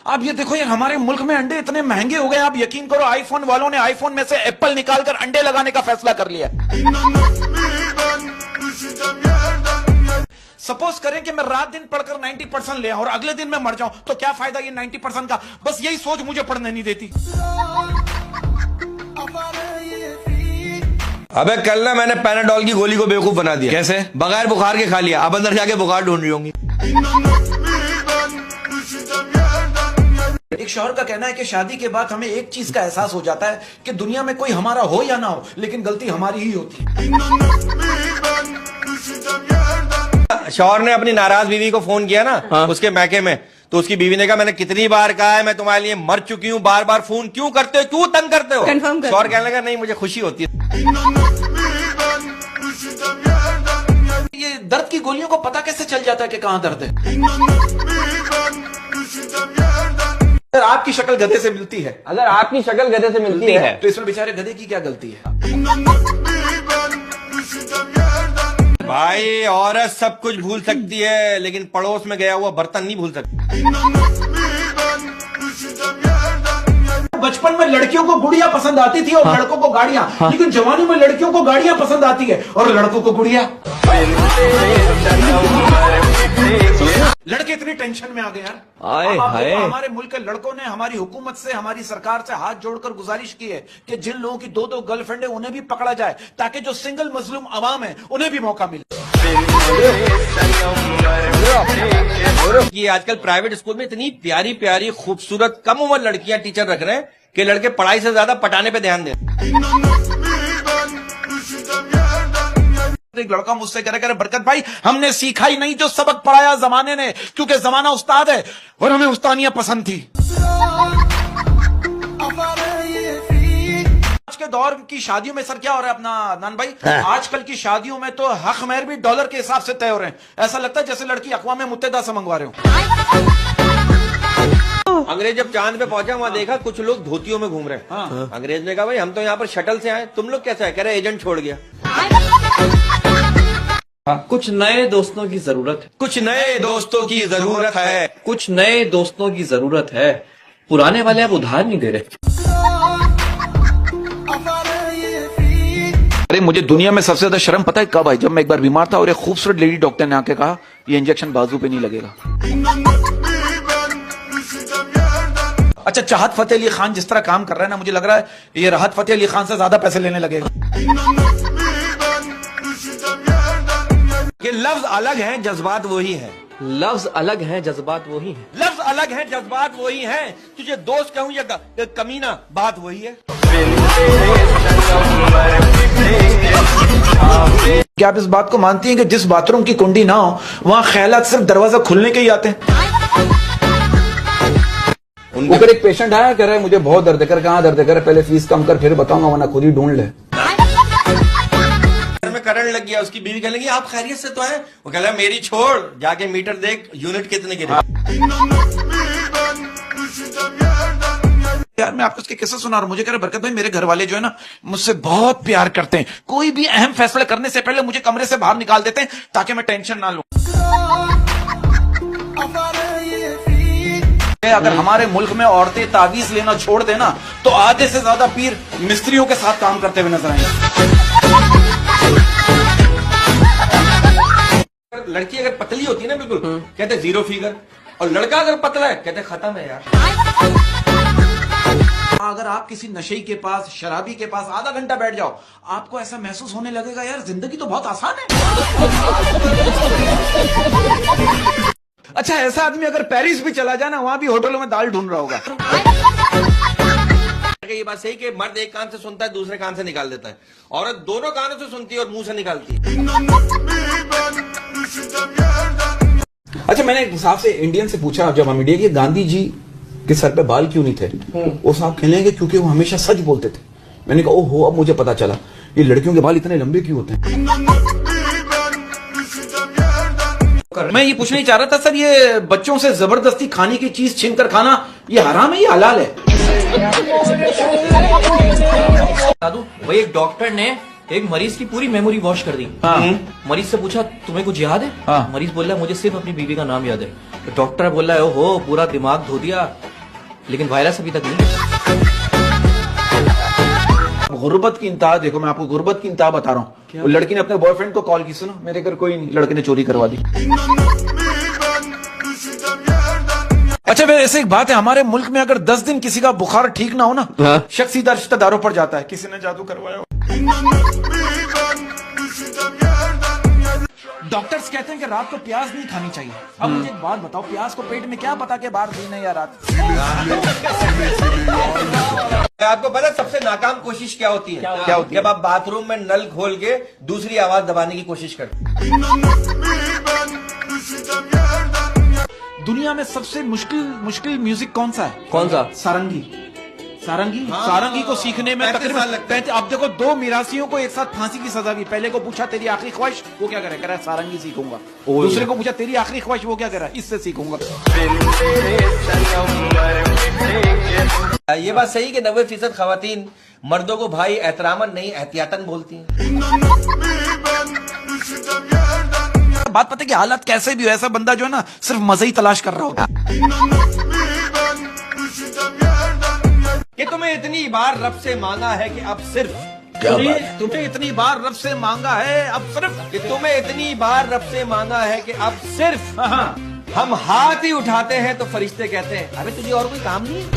आप ये देखो यार, हमारे मुल्क में अंडे इतने महंगे हो गए, आप यकीन करो आईफोन वालों ने आईफोन में से एप्पल निकालकर अंडे लगाने का फैसला कर लिया। सपोज करें कि मैं रात दिन पढ़कर 90% ले आऊं और अगले दिन मैं मर जाऊं, तो क्या फायदा ये 90% का? बस यही सोच मुझे पढ़ने नहीं देती। अबे कल ना मैंने पैनाडोल की गोली को बेवकूफ बना दिया। कैसे? बगैर बुखार के खा लिया। अब अंदर जाके बुखार ढूंढ रही होंगी। एक शौहर का कहना है कि शादी के बाद हमें एक चीज का एहसास हो जाता है कि दुनिया में कोई हमारा हो या ना हो, लेकिन गलती हमारी ही होती है। शौहर ने अपनी नाराज बीवी को फोन किया ना, उसके मैके में, तो उसकी बीवी ने कहा मैंने कितनी बार कहा है मैं तुम्हारे लिए मर चुकी हूँ, बार बार फोन क्यों करते हो, क्यों तंग करते हो? शौहर कहने लगा नहीं मुझे खुशी होती है। ये दर्द की गोलियों को पता कैसे चल जाता है कि कहाँ दर्द है? अगर आपकी शक्ल गधे से मिलती है, अगर आपकी शक्ल गधे से मिलती है तो इसमें बेचारे गधे की क्या गलती है? भाई औरत सब कुछ भूल सकती है, लेकिन पड़ोस में गया हुआ बर्तन नहीं भूल सकती। बचपन में लड़कियों को गुड़िया पसंद आती थी और लड़कों को गाड़ियां, लेकिन जवानी में लड़कियों को गाड़ियां पसंद आती है और लड़कों को गुड़िया। लड़के इतनी टेंशन में आ गए यार। हमारे मुल्क के लड़कों ने हमारी हुकूमत से, हमारी सरकार से हाथ जोड़कर गुजारिश की है कि जिन लोगों की दो दो गर्लफ्रेंड है उन्हें भी पकड़ा जाए, ताकि जो सिंगल मजलूम अवाम है उन्हें भी मौका मिले। ये आजकल प्राइवेट स्कूल में इतनी प्यारी प्यारी खूबसूरत कम उम्र लड़कियां टीचर रख रहे हैं कि लड़के पढ़ाई से ज्यादा पटाने पे ध्यान दें। एक लड़का मुझसे कह रहा बरकत भाई हमने सीखा ही नहीं जो सबक पढ़ाया जमाने ने, क्योंकि जमाना उस्ताद है और हमें उस्तानियां पसंद थी। आज के दौर की शादियों में सर क्या हो रहा है अपना नान भाई, आजकल की शादियों में तो हक महर भी डॉलर के हिसाब से तय हो रहे हैं। ऐसा लगता है जैसे लड़की अक़वाम मुत्तहिदा से मंगवा रहे हो। अंग्रेज जब चांद पे पहुंचा वहां देखा कुछ लोग धोतियों में घूम रहे हैं। अंग्रेज ने कहा भाई हम तो यहाँ पर शटल से आए, तुम लोग कैसे आए? कह रहे एजेंट छोड़ गया। कुछ नए दोस्तों की जरूरत है, कुछ नए दोस्तों की जरूरत है, कुछ नए दोस्तों की जरूरत है। पुराने वाले अब उधार नहीं दे रहे। अरे मुझे दुनिया में सबसे ज्यादा शर्म पता है कब आई? जब मैं एक बार बीमार था और एक खूबसूरत लेडी डॉक्टर ने आके कहा ये इंजेक्शन बाजू पे नहीं लगेगा। अच्छा, चाहत फतेह अली खान जिस तरह काम कर रहा है ना, मुझे लग रहा है ये राहत फतेह अली खान से ज्यादा पैसे लेने लगेगा। कि लफ्ज अलग हैं जज्बात वही है। लफ्ज अलग हैं जज्बात वही हैं। लफ्ज अलग हैं जज्बात वही हैं। तुझे दोस्त कहूं या कमीना, बात वही है। क्या आप इस बात को मानती हैं कि जिस बाथरूम की कुंडी ना हो वहां ख्यालात सिर्फ दरवाजा खुलने के ही आते हैं? ऊपर एक पेशेंट आया कह रहा है मुझे बहुत दर्द है। कर कहाँ दर्द है? कर पहले फीस कम कर फिर बताऊंगा वरना खुद ही ढूंढ ले। में करंट लग गया, उसकी बीवी कहने लगी आप खैरियत से तो हैं? वो कह रहा मेरी छोड़, जाके मीटर देख यूनिट कितने गिरे। यार मैं आपको उसके किस्से सुना रहा हूं। मुझे कह रहा बरकत भाई मेरे घर वाले जो है ना मुझसे बहुत प्यार करते हैं, कोई भी अहम फैसला करने से पहले मुझे कमरे से बाहर निकाल देते हैं ताकि मैं टेंशन ना लूं। अगर हमारे मुल्क में औरतें तावीज लेना छोड़ देना तो आधे से ज्यादा पीर मिस्त्रियों के साथ काम करते हुए नजर आएंगे। लड़की अगर पतली होती है ना बिल्कुल कहते जीरो फिगर, और लड़का अगर पतला है कहते खत्म है यार। अगर आप किसी नशे के पास, शराबी के पास आधा घंटा बैठ जाओ, आपको ऐसा महसूस होने लगेगा यार जिंदगी तो बहुत आसान है। अच्छा, ऐसा आदमी अगर पेरिस भी चला जाए ना वहां भी होटलों में दाल ढूंढ रहा होगा। ये बात सही कि मर्द एक कान से सुनता है दूसरे कान से निकाल देता है, औरत दोनों कानों से सुनती है और मुंह से निकालती है। अच्छा, मैंने एक साहब से इंडियन से पूछा जब हम इंडिया के, गांधी जी के सर पे बाल क्यों नहीं थे? वो साहब कहने लगे क्योंकि वो हमेशा सच बोलते थे। मैंने कहा ओहो, अब मुझे पता चला ये लड़कियों के बाल इतने लंबे क्यों होते हैं। मैं ये पूछना ही चाह रहा था सर, ये बच्चों से जबरदस्ती खाने की चीज छीनकर खाना ये हराम है या हलाल है? दादू भाई एक डॉक्टर ने एक मरीज की पूरी मेमोरी वॉश कर दी। मरीज से पूछा तुम्हें कुछ याद है? मरीज बोला मुझे सिर्फ अपनी बीवी का नाम याद है। तो डॉक्टर बोला ओहो पूरा दिमाग धो दिया, लेकिन वायरस अभी तक नहीं। गुर्बत की इंतहा देखो, मैं आपको गुर्बत की इंतहा बता रहा हूँ। वो लड़की ने अपने बॉयफ्रेंड को कॉल की, सुनो मेरे घर कोई नहीं, लड़के ने चोरी करवा दी। अच्छा फिर ऐसे एक बात है, हमारे मुल्क में अगर 10 दिन किसी का बुखार ठीक ना हो ना, शक सीधा रिश्तेदारों पर जाता है, किसी ने जादू करवाया। डॉक्टर्स कहते हैं कि रात को प्याज नहीं खानी चाहिए। अब मुझे एक बात बताओ, प्याज को पेट में क्या पता के बाहर दिन है या रात? आपको पता है सबसे नाकाम कोशिश क्या होती है? क्या होती है? जब आप बाथरूम में नल खोल के दूसरी आवाज दबाने की कोशिश करते हैं। दुनिया में सबसे मुश्किल म्यूजिक कौन सा है? कौन सा? सारंगी। सारंगी को सीखने में तकरीबन अब देखो, 2 मिरासियों को एक साथ फांसी की सजा दी। पहले को पूछा तेरी आखिरी ख्वाहिश, वो क्या करे? कह रहा है सारंगी सीखूंगा। दूसरे को पूछा तेरी आखिरी ख्वाहिश, वो क्या कर रहा है? इससे सीखूंगा। ये बात सही कि 90% खवातीन मर्दों को भाई एहतरामन नहीं एहतियातन बोलती हैं। बात पता है कि हालत कैसे भी हो, ऐसा बंदा जो है ना सिर्फ मजे ही तलाश कर रहा होता है। कि तुम्हें इतनी बार रब से मांगा है कि अब सिर्फ तुम्हें इतनी बार रब से मांगा है अब सिर्फ, कि तुम्हें इतनी बार रब से मांगा है कि अब सिर्फ हम हाथ ही उठाते हैं तो फरिश्ते कहते हैं अबे तुझे और कोई काम नहीं है।